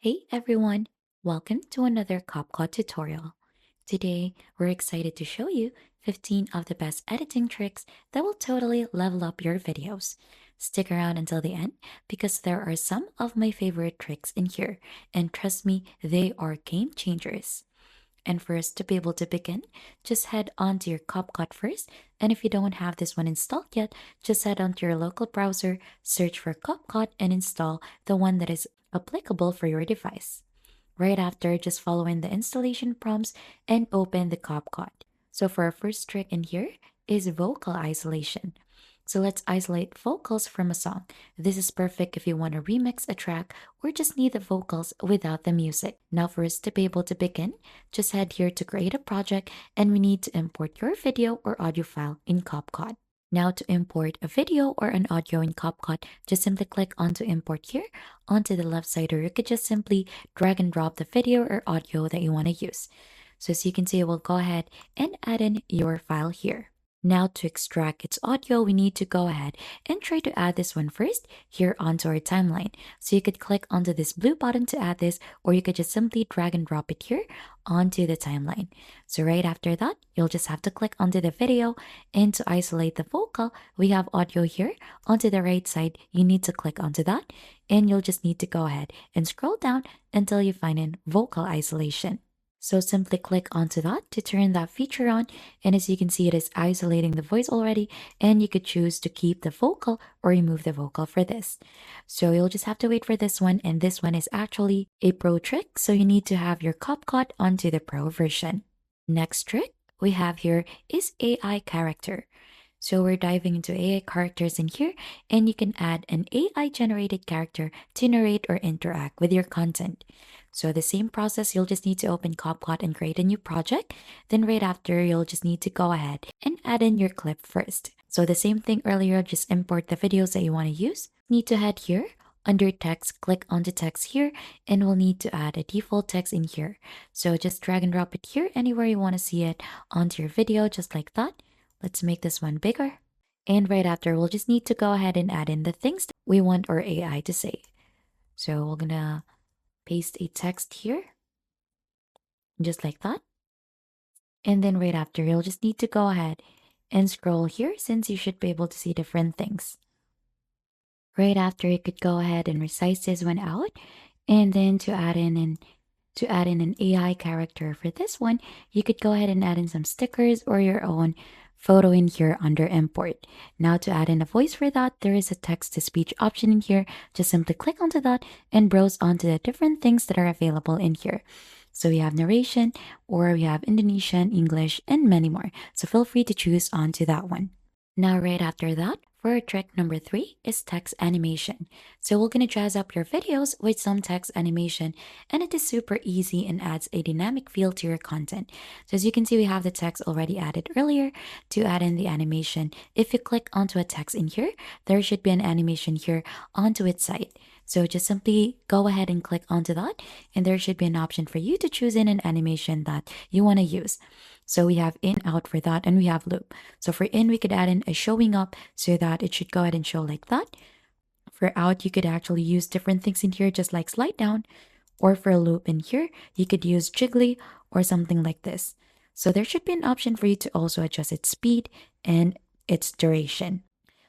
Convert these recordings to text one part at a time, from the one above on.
Hey everyone, welcome to another CapCut tutorial. Today, we're excited to show you 15 of the best editing tricks that will totally level up your videos. Stick around until the end because there are some of my favorite tricks in here, and trust me, they are game changers. And for us to be able to begin, just head on to your CapCut first. And if you don't have this one installed yet, just head onto your local browser, search for CapCut, and install the one that is applicable for your device. Right after, just follow in the installation prompts and open the CapCut. So for our first trick in here is vocal isolation. So let's isolate vocals from a song. This is perfect if you want to remix a track or just need the vocals without the music. Now for us to be able to begin, just head here to create a project and we need to import your video or audio file in CapCut. Now to import a video or an audio in CapCut, just simply click onto import here onto the left side, or you could just simply drag and drop the video or audio that you want to use. So as you can see, we'll go ahead and add in your file here. Now to extract its audio, we need to go ahead and try to add this one first here onto our timeline. So you could click onto this blue button to add this, or you could just simply drag and drop it here onto the timeline. So right after that, you'll just have to click onto the video, and to isolate the vocal, we have audio here onto the right side. You need to click onto that, and you'll just need to go ahead and scroll down until you find in vocal isolation. So simply click onto that to turn that feature on, and as you can see, it is isolating the voice already, and you could choose to keep the vocal or remove the vocal for this. So you'll just have to wait for this one, and this one is actually a pro trick, so you need to have your CapCut onto the pro version. Next trick we have here is AI character. So we're diving into AI characters in here, and you can add an AI generated character to narrate or interact with your content. So the same process, you'll just need to open CapCut and create a new project. Then right after, you'll just need to go ahead and add in your clip first. So the same thing earlier, just import the videos that you want to use. Need to head here. Under text, click on the text here, and we'll need to add a default text in here. So just drag and drop it here anywhere you want to see it onto your video, just like that. Let's make this one bigger. And right after, we'll just need to go ahead and add in the things that we want our AI to say. So we're gonna paste a text here, just like that. And then right after, you'll just need to go ahead and scroll here, since you should be able to see different things. Right after, you could go ahead and resize this one out, and then to add in an AI character for this one, you could go ahead and add in some stickers or your own photo in here under import. Now to add in a voice for that, there is a text to speech option in here. Just simply click onto that and browse onto the different things that are available in here. So we have narration, or we have Indonesian, English, and many more. So feel free to choose onto that one. Now right after that, for trick number 3 is text animation. So we're going to jazz up your videos with some text animation, and it is super easy and adds a dynamic feel to your content. So as you can see, we have the text already added earlier. To add in the animation, if you click onto a text in here, there should be an animation here onto its side. So just simply go ahead and click onto that, and there should be an option for you to choose in an animation that you want to use. So we have in, out for that, and we have loop. So for in, we could add in a showing up so that it should go ahead and show like that. For out, you could actually use different things in here, just like slide down. Or for a loop in here, you could use jiggly or something like this. So there should be an option for you to also adjust its speed and its duration.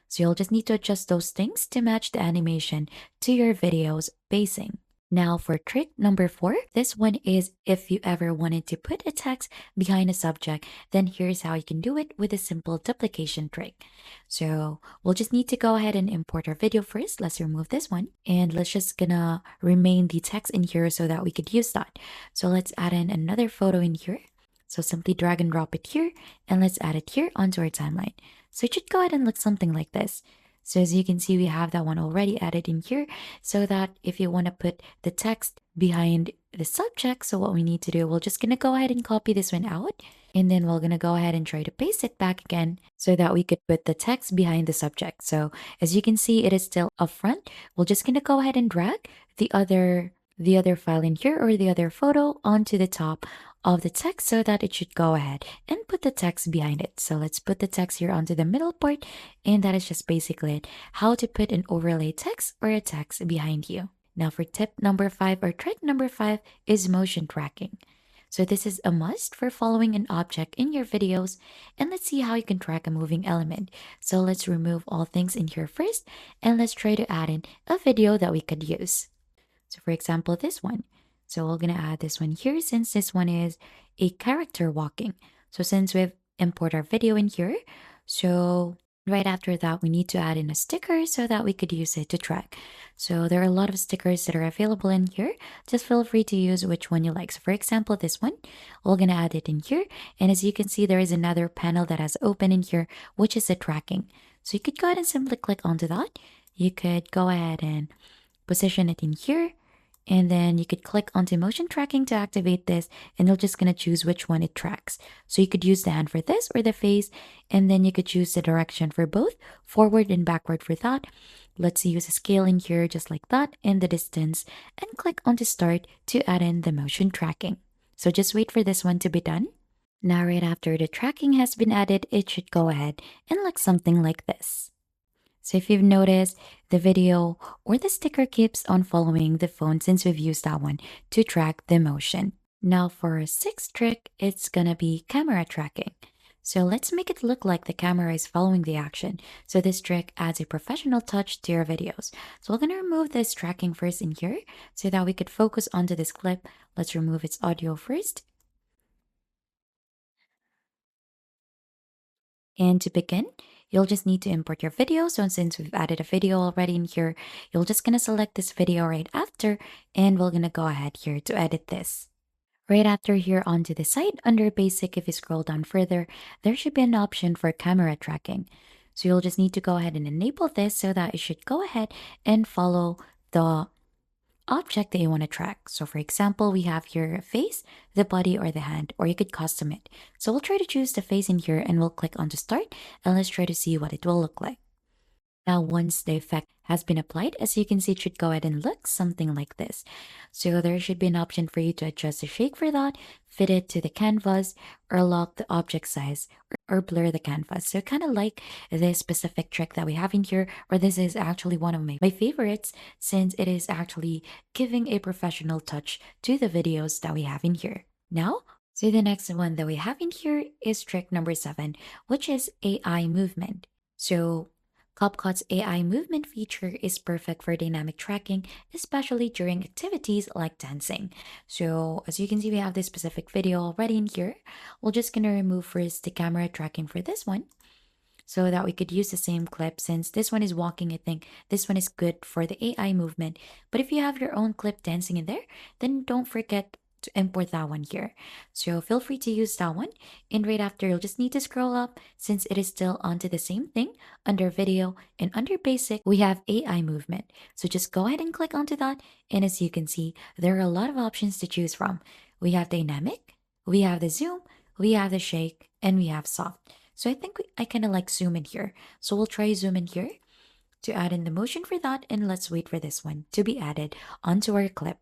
So you'll just need to adjust those things to match the animation to your video's pacing. Now for trick number 4, this one is if you ever wanted to put a text behind a subject, then here's how you can do it with a simple duplication trick. So we'll just need to go ahead and import our video first. Let's remove this one, and let's just gonna remain the text in here so that we could use that. So let's add in another photo in here. So simply drag and drop it here, and let's add it here onto our timeline. So it should go ahead and look something like this. So as you can see, we have that one already added in here, so that if you want to put the text behind the subject, so what we need to do, we're just going to go ahead and copy this one out, and then we're going to go ahead and try to paste it back again so that we could put the text behind the subject. So as you can see, it is still up front. We're just going to go ahead and drag the other file in here, or the other photo, onto the top of the text so that it should go ahead and put the text behind it. So let's put the text here onto the middle part, and that is just basically it, how to put an overlay text or a text behind you. Now for tip number 5 or trick number 5 is motion tracking. So this is a must for following an object in your videos, and let's see how you can track a moving element. So let's remove all things in here first, and let's try to add in a video that we could use. So for example, this one. So we're gonna add this one here since this one is a character walking. So since we've import our video in here, so right after that, we need to add in a sticker so that we could use it to track. So there are a lot of stickers that are available in here. Just feel free to use which one you like. So for example, this one, we're gonna add it in here. And as you can see, there is another panel that has open in here, which is the tracking. So you could go ahead and simply click onto that. You could go ahead and position it in here, and then you could click onto motion tracking to activate this, and you're just going to choose which one it tracks. So you could use the hand for this or the face, and then you could choose the direction for both, forward and backward for that. Let's use a scale in here just like that, and the distance, and click onto start to add in the motion tracking. So just wait for this one to be done. Now right after the tracking has been added, it should go ahead and look something like this. So if you've noticed, the video or the sticker keeps on following the phone since we've used that one to track the motion. Now for a sixth trick, it's gonna be camera tracking. So let's make it look like the camera is following the action. So this trick adds a professional touch to your videos. So we're gonna remove this tracking first in here so that we could focus onto this clip. Let's remove its audio first. And to begin, you'll just need to import your video. So since we've added a video already in here, you're just gonna select this video right after, and we're gonna go ahead here to edit this. Right after here onto the side, under basic, if you scroll down further, there should be an option for camera tracking. So you'll just need to go ahead and enable this so that it should go ahead and follow the object that you want to track. So for example, we have here a face, the body, or the hand, or you could custom it. So we'll try to choose the face in here and we'll click on to start, and let's try to see what it will look like. Now, once the effect has been applied, as you can see, it should go ahead and look something like this. So there should be an option for you to adjust the shake for that, fit it to the canvas, or lock the object size, or blur the canvas. So kind of like this specific trick that we have in here, or this is actually one of my favorites since it is actually giving a professional touch to the videos that we have in here. Now, so the next one that we have in here is trick number 7, which is AI movement. So CapCut's AI movement feature is perfect for dynamic tracking, especially during activities like dancing. So as you can see, we have this specific video already in here. We're just gonna remove first the camera tracking for this one so that we could use the same clip. Since this one is walking, I think this one is good for the AI movement. But if you have your own clip dancing in there, then don't forget to import that one here. So feel free to use that one. And right after, you'll just need to scroll up since it is still onto the same thing. Under video and under basic, we have AI movement. So just go ahead and click onto that. And as you can see, there are a lot of options to choose from. We have dynamic, we have the zoom, we have the shake, and we have soft. So I think I kind of like zoom in here. So we'll try zoom in here to add in the motion for that. And let's wait for this one to be added onto our clip.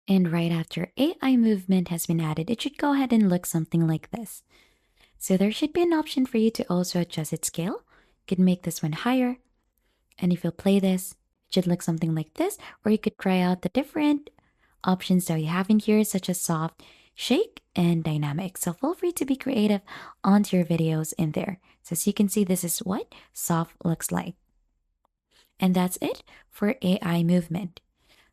And right after AI movement has been added, it should go ahead and look something like this. So there should be an option for you to also adjust its scale. You can make this one higher. And if you play this, it should look something like this. Or you could try out the different options that we have in here, such as soft, shake, and dynamic. So feel free to be creative onto your videos in there. So as you can see, this is what soft looks like. And that's it for AI movement.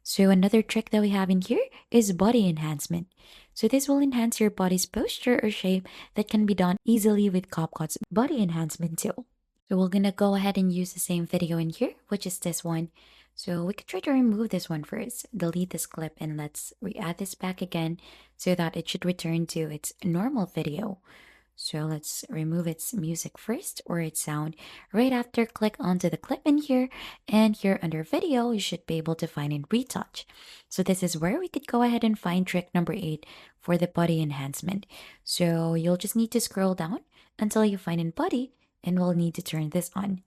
So another trick that we have in here is body enhancement. So this will enhance your body's posture or shape that can be done easily with CapCut's body enhancement tool. So we're gonna go ahead and use the same video in here, which is this one. So we could try to remove this one first, delete this clip, and let's re-add this back again so that it should return to its normal video. So let's remove its music first, or its sound. Right after, click onto the clip in here, and here under video, you should be able to find in retouch. So this is where we could go ahead and find trick number 8 for the body enhancement. So you'll just need to scroll down until you find in body, and we'll need to turn this on.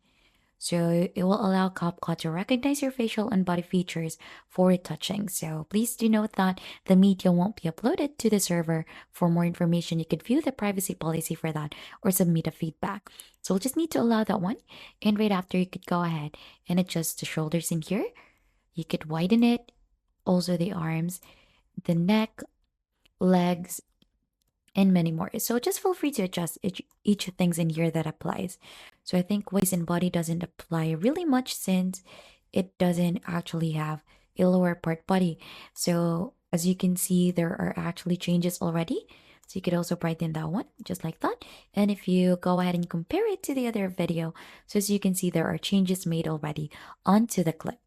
So it will allow CapCut to recognize your facial and body features for retouching. So please do note that the media won't be uploaded to the server. For more information, you could view the privacy policy for that or submit a feedback. So we'll just need to allow that one. And right after, you could go ahead and adjust the shoulders in here. You could widen it also the arms, the neck, legs, and many more. So just feel free to adjust each things in here that applies. So I think waist and body doesn't apply really much since it doesn't actually have a lower part body. So as you can see, there are actually changes already. So you could also brighten that one just like that. And if you go ahead and compare it to the other video, so as you can see, there are changes made already onto the clip.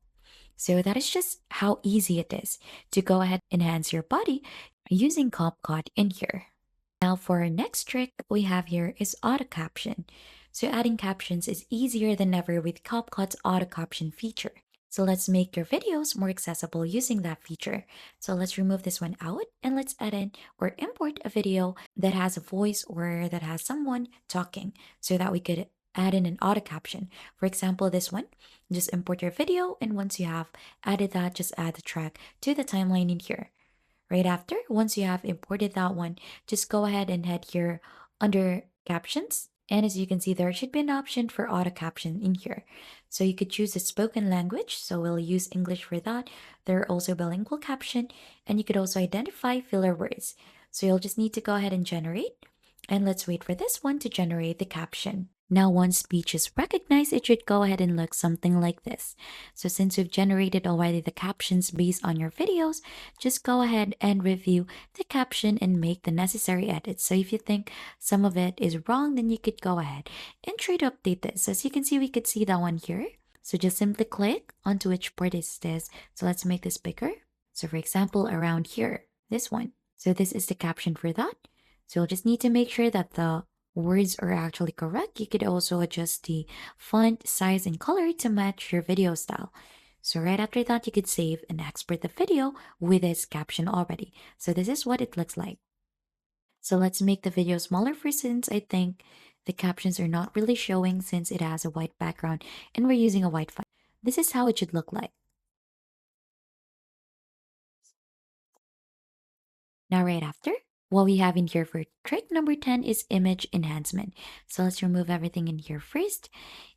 So that is just how easy it is to go ahead and enhance your body using CapCut in here. Now for our next trick we have here is auto caption. So adding captions is easier than ever with CapCut's auto caption feature. So let's make your videos more accessible using that feature. So let's remove this one out and let's add in or import a video that has a voice or that has someone talking so that we could add in an auto caption. For example, this one, just import your video, and once you have added that, just add the track to the timeline in here. Right after, once you have imported that one, just go ahead and head here under captions. And as you can see, there should be an option for auto caption in here. So you could choose a spoken language. So we'll use English for that. There are also bilingual caption, and you could also identify filler words. So you'll just need to go ahead and generate. And let's wait for this one to generate the caption. Now, once speech is recognized, it should go ahead and look something like this. So since we've generated already the captions based on your videos, just go ahead and review the caption and make the necessary edits. So if you think some of it is wrong, then you could go ahead and try to update this. As you can see, we could see that one here. So just simply click onto which part is this. So let's make this bigger. So for example, around here, this one. So this is the caption for that. So you'll just need to make sure that the words are actually correct. You could also adjust the font, size, and color to match your video style. So right after that, you could save and export the video with this caption already. So this is what it looks like. So let's make the video smaller for since I think the captions are not really showing since it has a white background and we're using a white font. This is how it should look like. Now right after, what we have in here for trick number 10 is image enhancement. So let's remove everything in here first.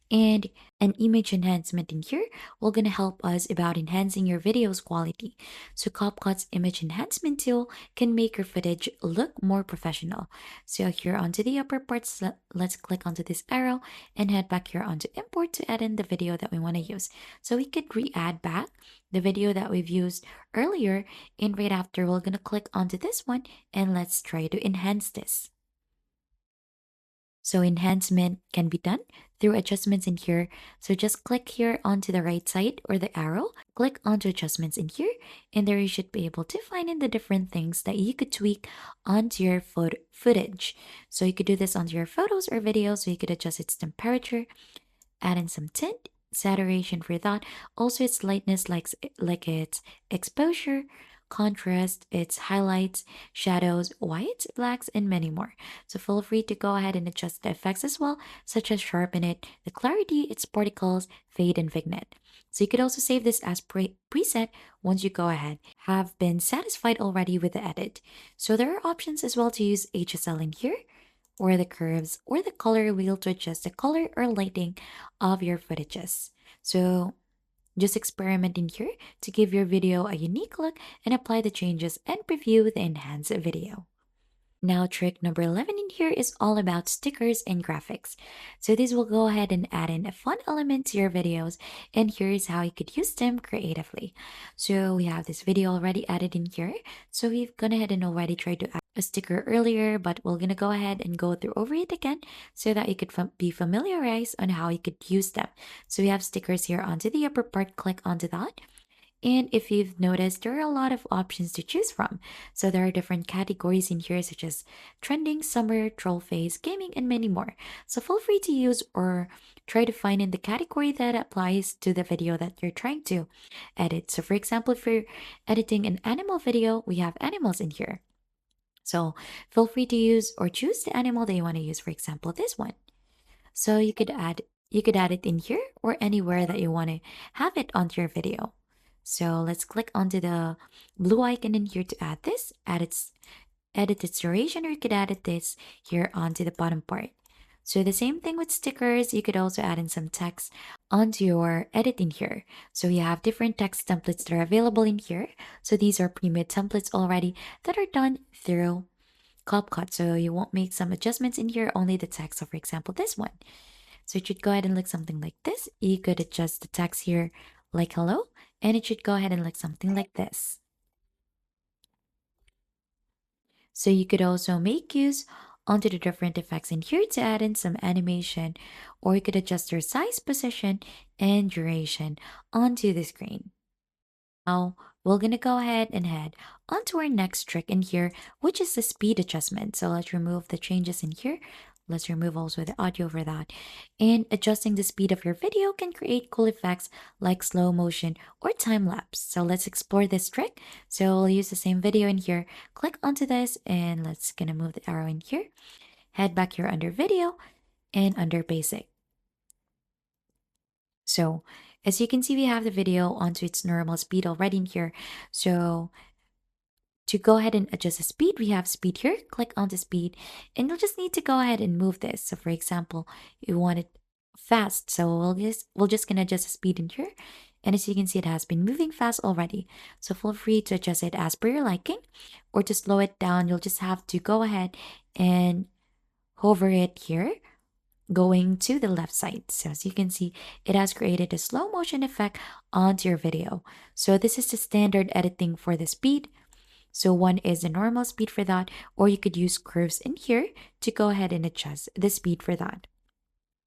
And an image enhancement in here will gonna help us about enhancing your video's quality. So CapCut's image enhancement tool can make your footage look more professional. So here onto the upper parts, let's click onto this arrow and head back here onto import to add in the video that we want to use. So we could re-add back the video that we've used earlier, and right after we're gonna click onto this one and let's try to enhance this. So enhancement can be done through adjustments in here. So just click here onto the right side or the arrow, click onto adjustments in here, and there you should be able to find in the different things that you could tweak onto your footage. So you could do this onto your photos or videos. So you could adjust its temperature, add in some tint, saturation for that, also its lightness, like its exposure, contrast, its highlights, shadows, whites, blacks, and many more. So feel free to go ahead and adjust the effects as well, such as sharpen it, the clarity, its particles, fade, and vignette. So you could also save this as preset once you go ahead have been satisfied already with the edit. So there are options as well to use HSL in here, or the curves, or the color wheel to adjust the color or lighting of your footages. So just experiment in here to give your video a unique look and apply the changes and preview the enhanced video. Now, trick number 11 in here is all about stickers and graphics. So this will go ahead and add in a fun element to your videos, and here's how you could use them creatively. So we have this video already added in here. So we've gone ahead and already tried to add a sticker earlier, but we're gonna go ahead and go through over it again so that you could be familiarized on how you could use them. So we have stickers here onto the upper part, click onto that. And if you've noticed, there are a lot of options to choose from. So there are different categories in here, such as trending, summer, troll face, gaming, and many more. So feel free to use or try to find in the category that applies to the video that you're trying to edit. So for example, if you're editing an animal video, we have animals in here. So feel free to use or choose the animal that you want to use. For example, this one. So you could add it in here or anywhere that you want to have it onto your video. So let's click onto the blue icon in here to add this, edit its duration, or you could add this here onto the bottom part. So the same thing with stickers, you could also add in some text onto your edit in here. So you have different text templates that are available in here. So these are pre-made templates already that are done through CapCut. So you won't make some adjustments in here, only the text. So for example, this one. So it should go ahead and look something like this. You could adjust the text here like hello, and it should go ahead and look something like this. So you could also make use onto the different effects in here to add in some animation, or you could adjust your size, position, and duration onto the screen. Now, we're gonna go ahead and head onto our next trick in here, which is the speed adjustment. So let's remove the changes in here. Let's remove also the audio for that. And adjusting the speed of your video can create cool effects like slow motion or time lapse. So let's explore this trick. So we'll use the same video in here. Click onto this and let's gonna move the arrow in here. Head back here under video and under basic. So as you can see, we have the video onto its normal speed already in here. So to go ahead and adjust the speed, we have speed here. Click on the speed and you'll just need to go ahead and move this. So for example, you want it fast. So we'll just gonna adjust the speed in here. And as you can see, it has been moving fast already. So feel free to adjust it as per your liking, or to slow it down. You'll just have to go ahead and hover it here, going to the left side. So as you can see, it has created a slow motion effect onto your video. So this is the standard editing for the speed. So one is the normal speed for that, or you could use curves in here to go ahead and adjust the speed for that.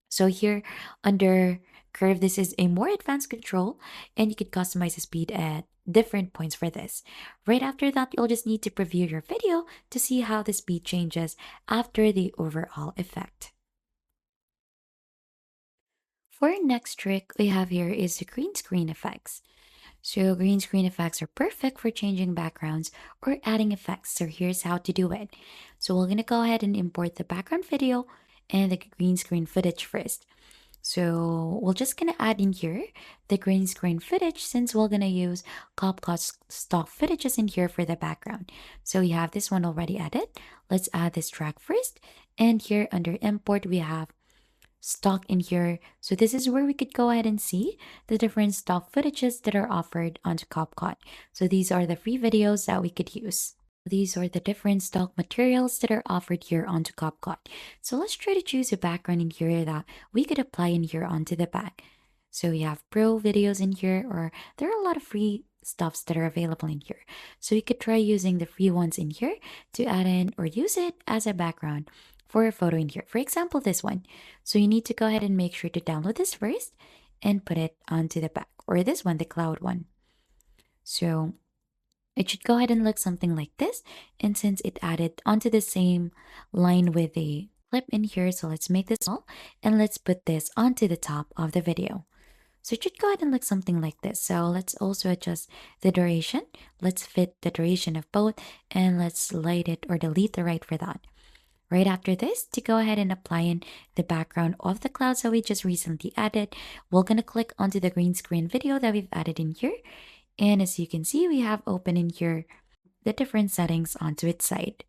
So here under curve, this is a more advanced control, and you could customize the speed at different points for this. Right after that, you'll just need to preview your video to see how the speed changes after the overall effect. For our next trick we have here is the green screen effects. So green screen effects are perfect for changing backgrounds or adding effects. So here's how to do it. So we're gonna go ahead and import the background video and the green screen footage first. So we're just gonna add in here the green screen footage since we're gonna use CapCut's stock footages in here for the background. So we have this one already added. Let's add this track first. And here under import, we have stock in here. So this is where we could go ahead and see the different stock footages that are offered onto CapCut. So these are the free videos that we could use. These are the different stock materials that are offered here onto CapCut. So let's try to choose a background in here that we could apply in here onto the back. So we have pro videos in here, or there are a lot of free stuffs that are available in here. So you could try using the free ones in here to add in or use it as a background for a photo in here. For example, this one. So you need to go ahead and make sure to download this first and put it onto the back, or this one, the cloud one. So it should go ahead and look something like this. And since it added onto the same line with the clip in here, so let's make this small and let's put this onto the top of the video. So it should go ahead and look something like this. So let's also adjust the duration. Let's fit the duration of both, and let's slide it or delete the right for that. Right after this, to go ahead and apply in the background of the clouds that we just recently added, we're going to click onto the green screen video that we've added in here. And as you can see, we have open in here the different settings onto its side.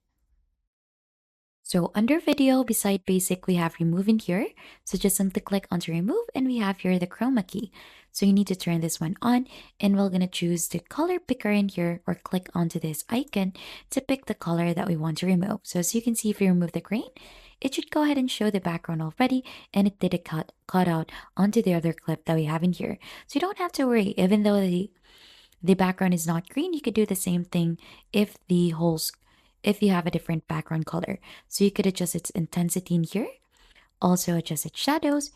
So under video, beside basic, we have remove in here. So just simply click onto remove, and we have here the chroma key. So you need to turn this one on, and we're going to choose the color picker in here, or click onto this icon to pick the color that we want to remove. So as you can see, if you remove the green, it should go ahead and show the background already, and it did a cut out onto the other clip that we have in here. So you don't have to worry, even though the background is not green, you could do the same thing if you have a different background color. So you could adjust its intensity in here, also adjust its shadows,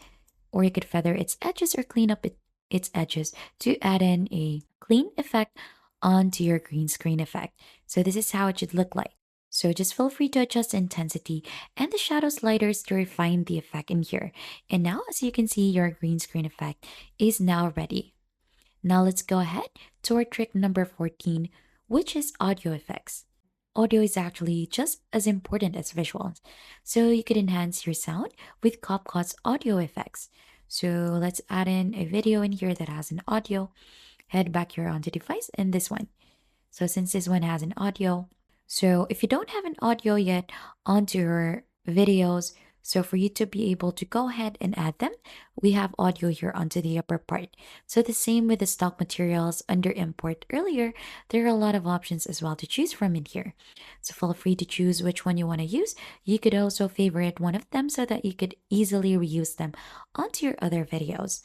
or you could feather its edges or clean up its edges to add in a clean effect onto your green screen effect. So this is how it should look like. So just feel free to adjust the intensity and the shadow sliders to refine the effect in here. And now, as you can see, your green screen effect is now ready. Now let's go ahead to our trick number 14, which is audio effects. Audio is actually just as important as visuals, so you could enhance your sound with CapCut's audio effects. So let's add in a video in here that has an audio. Head back here onto device and this one. So since this one has an audio, so if you don't have an audio yet onto your videos, So for you to be able to go ahead and add them, we have audio here onto the upper part. So the same with the stock materials under import earlier, there are a lot of options as well to choose from in here. So feel free to choose which one you want to use. You could also favorite one of them so that you could easily reuse them onto your other videos.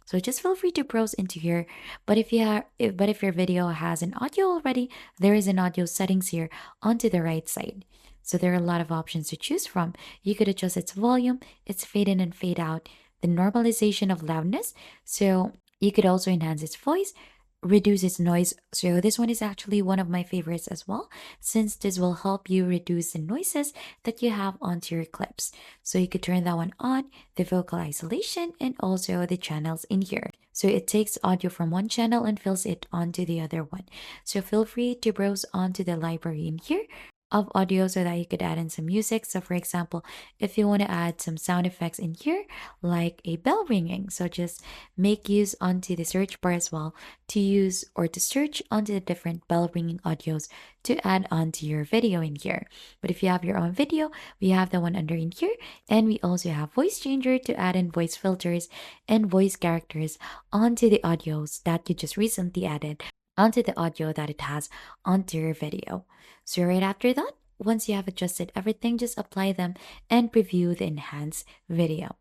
So just feel free to browse into here. But if your video has an audio already, there is an audio settings here onto the right side. So there are a lot of options to choose from. You could adjust its volume, its fade in and fade out, the normalization of loudness. So you could also enhance its voice, reduce its noise. So this one is actually one of my favorites as well, since this will help you reduce the noises that you have onto your clips. So you could turn that one on, the vocal isolation, and also the channels in here. So it takes audio from one channel and fills it onto the other one. So feel free to browse onto the library in here of audio so that you could add in some music. So for example, if you want to add some sound effects in here, like a bell ringing, so just make use onto the search bar as well to use or to search onto the different bell ringing audios to add onto your video in here. But if you have your own video, we have the one under in here, and we also have voice changer to add in voice filters and voice characters onto the audios that you just recently added onto the audio that it has onto your video. So right after that, once you have adjusted everything, just apply them and preview the enhanced video.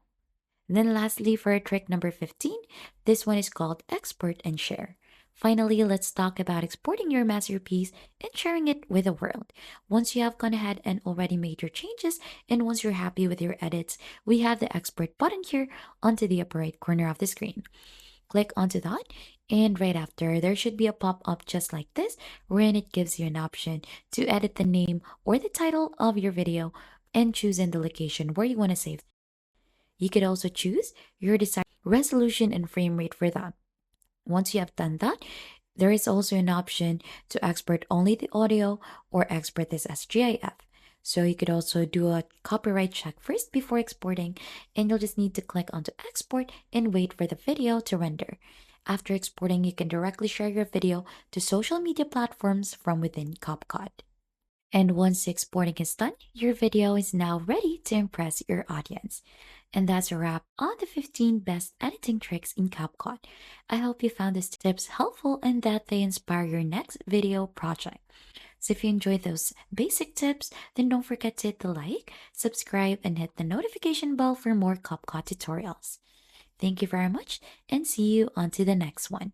Then lastly, for trick number 15, this one is called export and share. Finally, let's talk about exporting your masterpiece and sharing it with the world. Once you have gone ahead and already made your changes, and once you're happy with your edits, we have the export button here onto the upper right corner of the screen. Click onto that, and right after, there should be a pop-up just like this, wherein it gives you an option to edit the name or the title of your video and choose in the location where you want to save. You could also choose your desired resolution and frame rate for that. Once you have done that, there is also an option to export only the audio or export this as GIF. So you could also do a copyright check first before exporting, and you'll just need to click onto export and wait for the video to render. After exporting, you can directly share your video to social media platforms from within CapCut. And once the exporting is done, your video is now ready to impress your audience. And that's a wrap on the 15 best editing tricks in CapCut. I hope you found these tips helpful and that they inspire your next video project. So if you enjoyed those basic tips, then don't forget to hit the like, subscribe, and hit the notification bell for more CapCut tutorials. Thank you very much, and see you on to the next one.